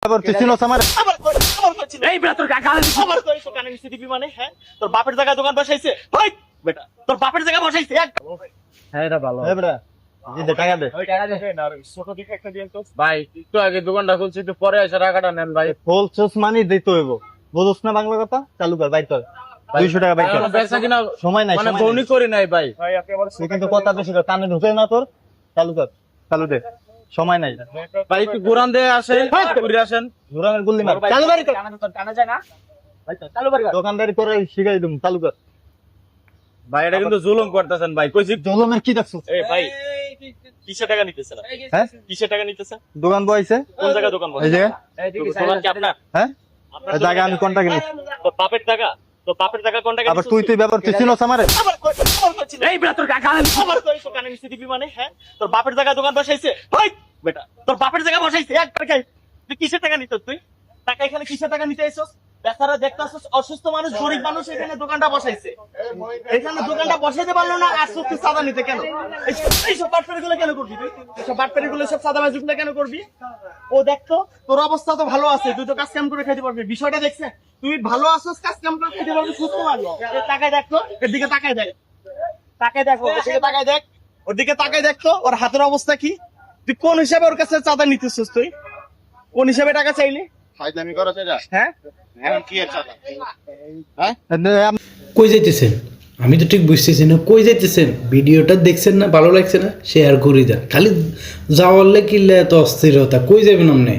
আবার তুই চিনোস আমার এই বেটা তোর আমার তো এইসব কানে নিচে দিবি মানে হ্যাঁ তোর বাপের জায়গায় দোকান বসাইছে ভাই বেটা তোর বাপের জায়গায় বসাইছে হ্যাঁ এটা ভালো এই বেটা দে টাকা দে ওই টাকা দে না ছোট দেখে একটা দিন তো ভাই একটু আগে দোকানটা খুলছি একটু পরে এসে টাকাটা নেন ভাই। হোলসেলস মানি দিতে হইব বুঝছ না বাংলা কথা চালু কর বাইর কর 200 টাকা বাইর কর এখনো বেচা কিনা সময় নাই মানে সময় বউনি নাই। করি নাই ভাই। ভাই আপনি আবার তুই কিন্তু কথা বেশি কর কানে ঢুকে না তোর চালু কর চালু দে সময় নাই ভাই একটু ঘুরান দিয়ে আসেন ঘুরে আসেন। ঘোরানোর গুল্লি মার চালু বাড়ি কর টানা যায় না ভাই চালু বাড়ি দোকানদারি করে শিখাই দিম চালু কর ভাই এটা কিন্তু জুলুম করতেছেন ভাই কইছি। জলমের কি দেখছো এই ভাই কিসে টাকা নিতেছে না হ্যাঁ কিসে টাকা নিতেছে দোকান বইছে কোন জায়গায় দোকান এই বসে জায়গা দোকান কি আপনার হ্যাঁ আপনার এই জায়গা আমি কোনটা কিনি তোর বাপের টাকা তোর বাপের টাকা কোন টাকা আবার তুই ব্যাপার তুই চিনোস আমারে এই বেটা তোর আমার তো এইসব কানে নিচে দিবি মানে হ্যাঁ তোর বাপের জায়গায় দোকান বসাইছে ভাই বেটা তোর বাপের জায়গায় বসাইছে এক টাকা তুই কিসের টাকা নিত তুই টাকা এখানে কিসের টাকা নিতে আইছস বেচারা দেখতে আসছিস অসুস্থ মানুষ গরিব মানুষ এখানে দোকানটা বসাইছে এখানে দোকানটা বসাইতে পারলো না আর তুই সাদা নিতে কেন এইসব বাটপারি গুলো কেন করবি তুই এইসব বাটপারি গুলো সব সাদা বাজি গুলো কেন করবি ও দেখতো তোর অবস্থা তো ভালো আছে তুই তো কাজ কাম করে খেতে পারবি বিষয়টা দেখছে তুই ভালো আছিস কাজ কাম করে খেতে পারবি সুস্থ মানুষ তাকায় দেখতো এর দিকে তাকায় দেখ তাকায় দেখো ওর দিকে তাকায় দেখ ওর দিকে তাকায় দেখতো ওর হাতের অবস্থা কি তুই কোন হিসাবে ওর কাছে চাঁদা নিতেছিস তুই কোন হিসাবে টাকা চাইলি ফাইজলামি করছ এটা হ্যাঁ এখন কি এর চাঁদা হ্যাঁ কই যাইতেছেন? আমি তো ঠিক বুঝতেছি না কই যাইতেছেন। ভিডিওটা দেখছেন না, ভালো লাগছে না, শেয়ার করে দেন। খালি যাওয়ারলে কিনলে এত অস্থিরতা, কই যাবেন আপনি?